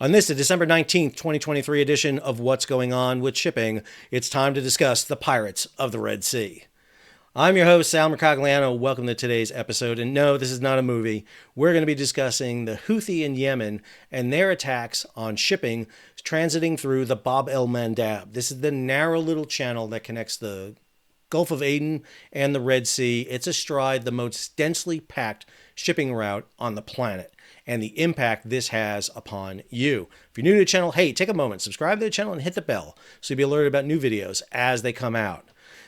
On this, the December 19th, 2023 edition of What's Going On with Shipping, it's time to discuss the Pirates of the Red Sea. I'm your host, Sal Mercogliano. Welcome to today's episode. And no, this is not a movie. We're going to be discussing the Houthi in Yemen and their attacks on shipping transiting through the Bab el-Mandab. This is the narrow little channel that connects the Gulf of Aden and the Red Sea. It's astride the most densely packed shipping route on the planet and the impact this has upon you. If you're new to the channel, hey, take a moment, subscribe to the channel and hit the bell so you'll be alerted about new videos as they come out.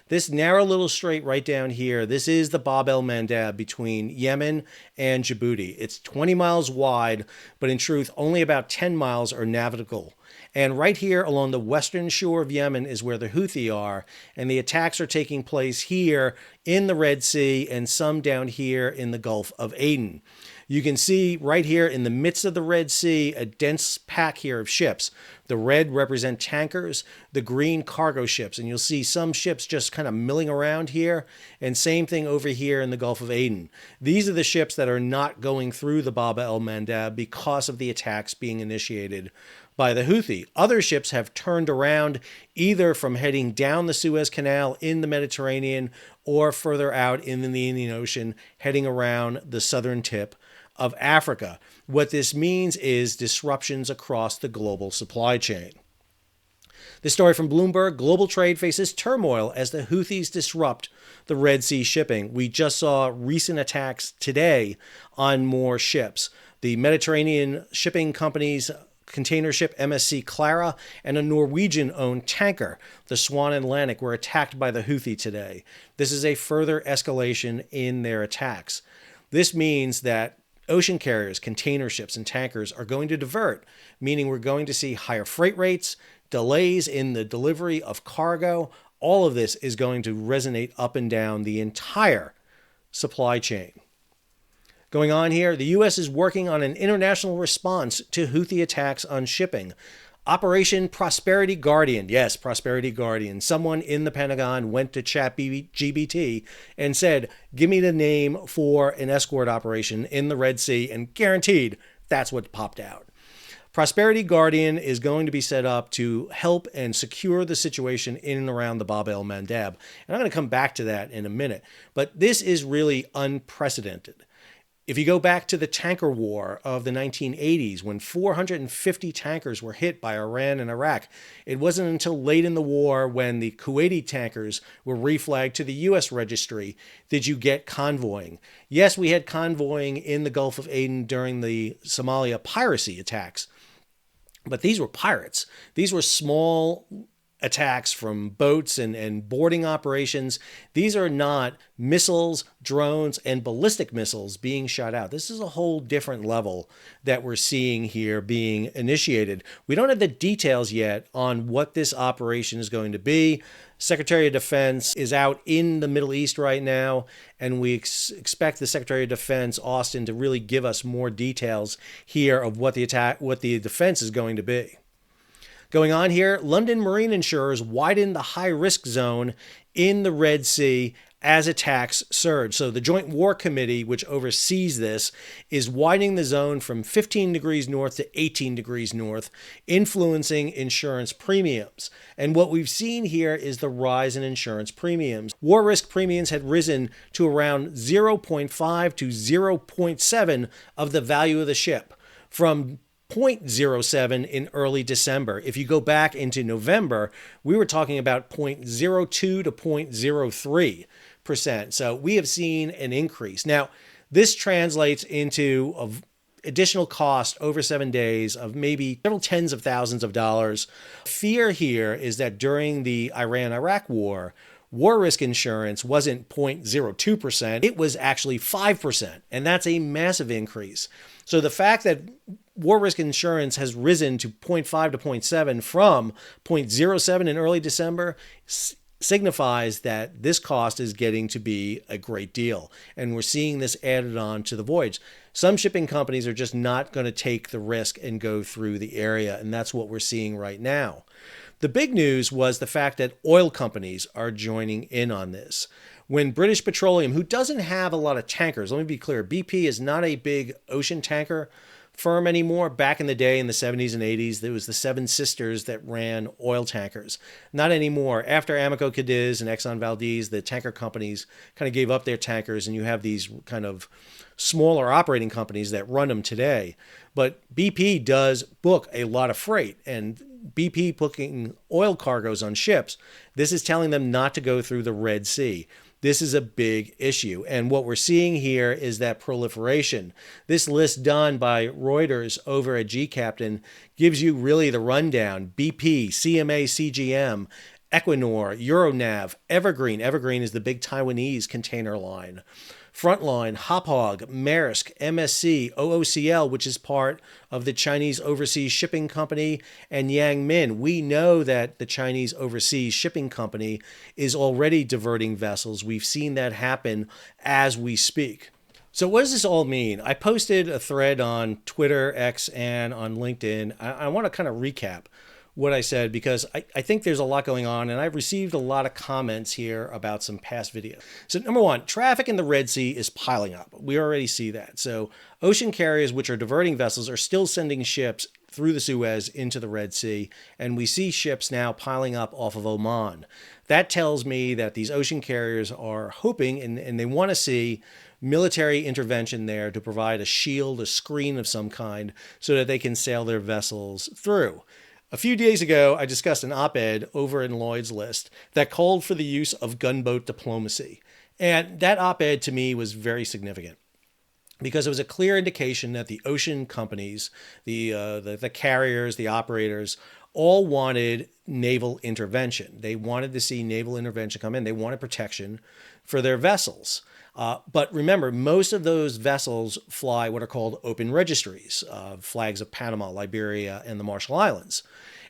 This narrow little strait right down here, this is the Bab el-Mandab between Yemen and Djibouti. It's 20 miles wide, but in truth, only about 10 miles are navigable. And right here along the western shore of Yemen is where the Houthi are, and the attacks are taking place here in the Red Sea and some down here in the Gulf of Aden. You can see right here in the midst of the Red Sea, a dense pack here of ships. The red represent tankers, the green cargo ships, and you'll see some ships just kind of milling around here, and same thing over here in the Gulf of Aden. These are the ships that are not going through the Bab el-Mandab because of the attacks being initiated by the Houthi. Other ships have turned around either from heading down the Suez Canal in the Mediterranean or further out in the Indian Ocean, heading around the southern tip of Africa. What this means is disruptions across the global supply chain. This story from Bloomberg: global trade faces turmoil as the Houthis disrupt the Red Sea shipping. We just saw recent attacks today on more ships. The Mediterranean shipping companies, container ship MSC Clara and a Norwegian-owned tanker, the Swan Atlantic, were attacked by the Houthi today. This is a further escalation in their attacks. This means that ocean carriers, container ships, and tankers are going to divert, meaning we're going to see higher freight rates, delays in the delivery of cargo. All of this is going to resonate up and down the entire supply chain. Going on here, the U.S. is working on an international response to Houthi attacks on shipping. Operation Prosperity Guardian. Yes, Prosperity Guardian. Someone in the Pentagon went to ChatGPT and said, give me the name for an escort operation in the Red Sea, and guaranteed that's what popped out. Prosperity Guardian is going to be set up to help and secure the situation in and around the Bab el-Mandab. And I'm going to come back to that in a minute. But this is really unprecedented. If you go back to the tanker war of the 1980s, when 450 tankers were hit by Iran and Iraq, it wasn't until late in the war, when the Kuwaiti tankers were reflagged to the U.S. registry, did you get convoying. Yes, we had convoying in the Gulf of Aden during the Somalia piracy attacks, but these were pirates. These were small attacks from boats and boarding operations. These are not missiles, drones, and ballistic missiles being shot out. This is a whole different level that we're seeing here being initiated. We don't have the details yet on what this operation is going to be. Secretary of Defense is out in the Middle East right now, and we expect the Secretary of Defense, Austin, to really give us more details here of what the defense is going to be. Going on here, London marine insurers widen the high-risk zone in the Red Sea as attacks surge. So the Joint War Committee, which oversees this, is widening the zone from 15 degrees north to 18 degrees north, influencing insurance premiums. And what we've seen here is the rise in insurance premiums. War risk premiums had risen to around 0.5 to 0.7 of the value of the ship, from 0.07 in early December. If you go back into November, we were talking about 0.02 to 0.03%. So we have seen an increase. Now, this translates into additional cost over 7 days of maybe several tens of thousands of dollars. Fear here is that during the Iran-Iraq war, war risk insurance wasn't 0.02%, it was actually 5%, and that's a massive increase. So the fact that war risk insurance has risen to 0.5 to 0.7 from 0.07 in early December signifies that this cost is getting to be a great deal. And we're seeing this added on to the voyage. Some shipping companies are just not going to take the risk and go through the area. And that's what we're seeing right now. The big news was the fact that oil companies are joining in on this. When British Petroleum, who doesn't have a lot of tankers, let me be clear, BP is not a big ocean tanker firm anymore. Back in the day in the 70s and 80s, there was the Seven Sisters that ran oil tankers. Not anymore. After Amoco Cadiz and Exxon Valdez, the tanker companies kind of gave up their tankers, and you have these kind of smaller operating companies that run them today. But BP does book a lot of freight, and BP booking oil cargoes on ships, this is telling them not to go through the Red Sea. This is a big issue. And what we're seeing here is that proliferation. This list done by Reuters over at G-Captain gives you really the rundown. BP, CMA CGM, Equinor, Euronav, Evergreen. Evergreen is the big Taiwanese container line. Frontline, Hapag, Maersk, MSC, OOCL, which is part of the Chinese Overseas Shipping Company, and Yang Min. We know that the Chinese Overseas Shipping Company is already diverting vessels. We've seen that happen as we speak. So what does this all mean? I posted a thread on Twitter, X, and on LinkedIn. I want to kind of recap what I said, because I think there's a lot going on, and I've received a lot of comments here about some past videos. So number one, traffic in the Red Sea is piling up. We already see that. So ocean carriers, which are diverting vessels, are still sending ships through the Suez into the Red Sea, and we see ships now piling up off of Oman. That tells me that these ocean carriers are hoping, and they want to see military intervention there to provide a shield, a screen of some kind, so that they can sail their vessels through. A few days ago, I discussed an op-ed over in Lloyd's List that called for the use of gunboat diplomacy. And that op-ed to me was very significant, because it was a clear indication that the ocean companies, the carriers, the operators, all wanted naval intervention. They wanted to see naval intervention come in. They wanted protection for their vessels. But remember, most of those vessels fly what are called open registries, flags of Panama, Liberia, and the Marshall Islands.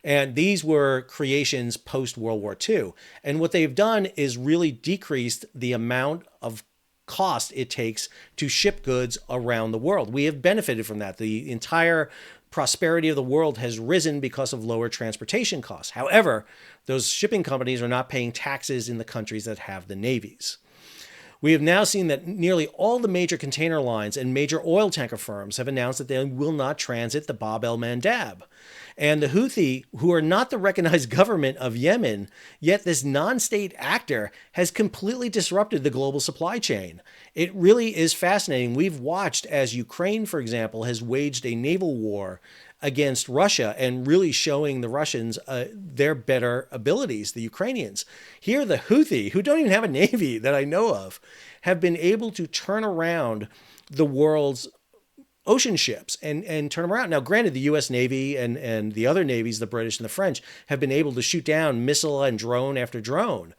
And these were creations post-World War II. And what they've done is really decreased the amount of cost it takes to ship goods around the world. We have benefited from that. The entire prosperity of the world has risen because of lower transportation costs. However, those shipping companies are not paying taxes in the countries that have the navies. We have now seen that nearly all the major container lines and major oil tanker firms have announced that they will not transit the Bab el-Mandab. And the Houthi, who are not the recognized government of Yemen, yet this non-state actor has completely disrupted the global supply chain. It really is fascinating. We've watched as Ukraine, for example, has waged a naval war against Russia and really showing the Russians their better abilities, the Ukrainians. Here, the Houthi, who don't even have a navy that I know of, have been able to turn around the world's ocean ships and turn them around. Now, granted, the U.S. Navy and the other navies, the British and the French, have been able to shoot down missile and drone after drone.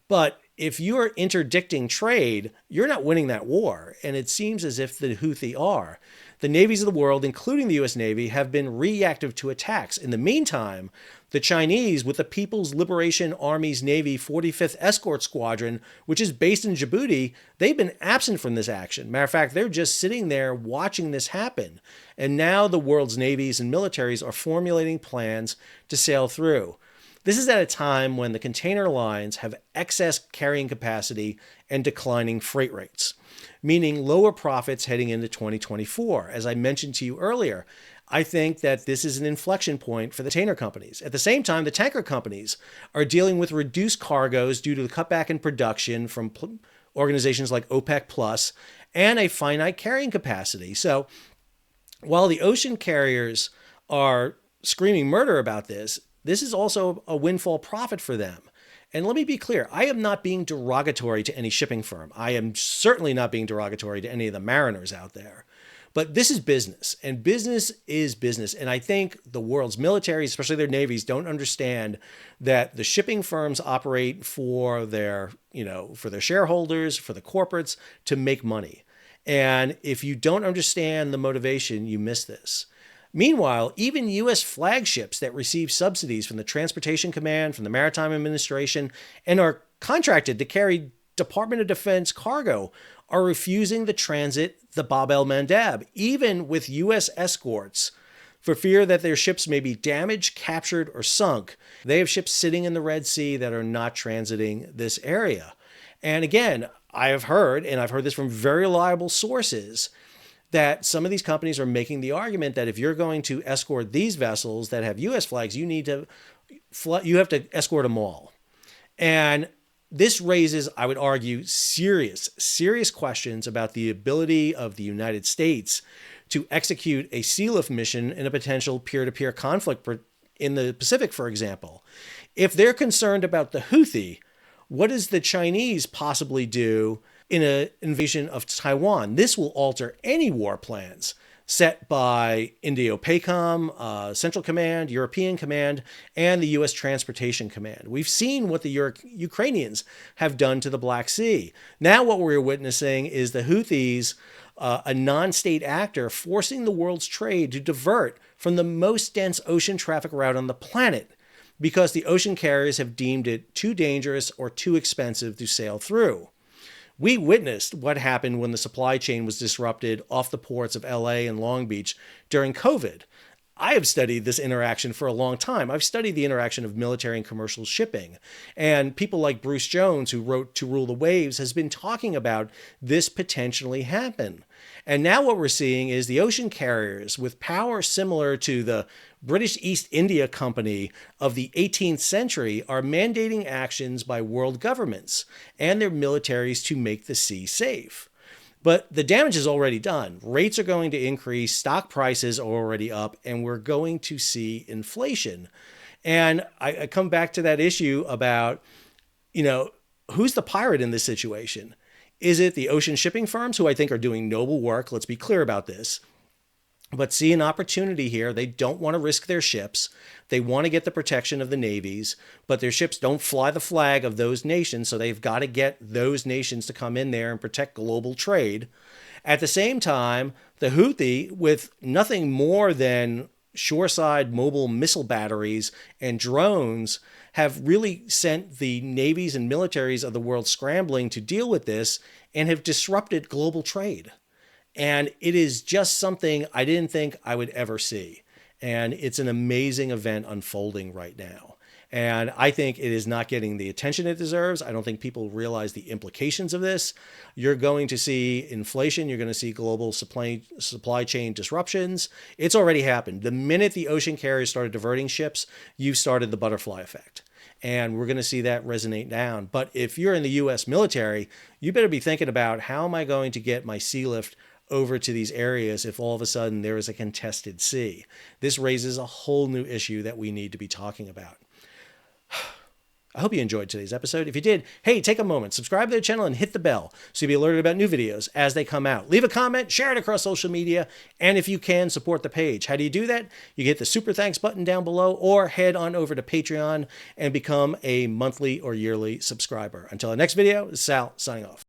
But if you're interdicting trade, you're not winning that war. And it seems as if the Houthi are. The navies of the world, including the U.S. Navy, have been reactive to attacks. In the meantime, the Chinese, with the People's Liberation Army's Navy 45th Escort Squadron, which is based in Djibouti, they've been absent from this action. Matter of fact, they're just sitting there watching this happen. And now the world's navies and militaries are formulating plans to sail through. This is at a time when the container lines have excess carrying capacity and declining freight rates, meaning lower profits heading into 2024. As I mentioned to you earlier, I think that this is an inflection point for the container companies. At the same time, the tanker companies are dealing with reduced cargoes due to the cutback in production from organizations like OPEC Plus and a finite carrying capacity. So while the ocean carriers are screaming murder about this, this is also a windfall profit for them. And let me be clear, I am not being derogatory to any shipping firm. I am certainly not being derogatory to any of the mariners out there. But this is business, and business is business. And I think the world's military, especially their navies, don't understand that the shipping firms operate for their, for their shareholders, for the corporates, to make money. And if you don't understand the motivation, you miss this. Meanwhile, even U.S. flagships that receive subsidies from the Transportation Command, from the Maritime Administration, and are contracted to carry Department of Defense cargo are refusing to transit the Bab el-Mandab, even with U.S. escorts, for fear that their ships may be damaged, captured, or sunk. They have ships sitting in the Red Sea that are not transiting this area. And again, I have heard, and I've heard this from very reliable sources, that some of these companies are making the argument that if you're going to escort these vessels that have U.S. flags, you have to escort them all. And this raises, I would argue, serious questions about the ability of the United States to execute a sealift mission in a potential peer-to-peer conflict in the Pacific, for example. If they're concerned about the Houthi, what does the Chinese possibly do in an invasion of Taiwan? This will alter any war plans set by INDOPACOM, Central Command, European Command, and the U.S. Transportation Command. We've seen what the Ukrainians have done to the Black Sea. Now what we're witnessing is the Houthis, a non-state actor, forcing the world's trade to divert from the most dense ocean traffic route on the planet because the ocean carriers have deemed it too dangerous or too expensive to sail through. We witnessed what happened when the supply chain was disrupted off the ports of LA and Long Beach during COVID. I have studied this interaction for a long time. I've studied the interaction of military and commercial shipping. And people like Bruce Jones, who wrote To Rule the Waves, has been talking about this potentially happen. And now what we're seeing is the ocean carriers with power similar to the British East India Company of the 18th century are mandating actions by world governments and their militaries to make the sea safe. But the damage is already done. Rates are going to increase, stock prices are already up, and we're going to see inflation. And I come back to that issue about, who's the pirate in this situation? Is it the ocean shipping firms, who I think are doing noble work? Let's be clear about this. But see an opportunity here. They don't want to risk their ships. They want to get the protection of the navies, but their ships don't fly the flag of those nations, so they've got to get those nations to come in there and protect global trade. At the same time, the Houthi, with nothing more than shoreside mobile missile batteries and drones, have really sent the navies and militaries of the world scrambling to deal with this and have disrupted global trade. And it is just something I didn't think I would ever see. And it's an amazing event unfolding right now. And I think it is not getting the attention it deserves. I don't think people realize the implications of this. You're going to see inflation. You're going to see global supply chain disruptions. It's already happened. The minute the ocean carriers started diverting ships, you started the butterfly effect. And we're going to see that resonate down. But if you're in the U.S. military, you better be thinking about, how am I going to get my sea lift over to these areas if all of a sudden there is a contested sea? This raises a whole new issue that we need to be talking about. I hope you enjoyed today's episode. If you did, hey, take a moment, subscribe to the channel and hit the bell so you'll be alerted about new videos as they come out. Leave a comment, share it across social media, and if you can, support the page. How do you do that? You hit the super thanks button down below, or head on over to Patreon and become a monthly or yearly subscriber. Until the next video, this is Sal signing off.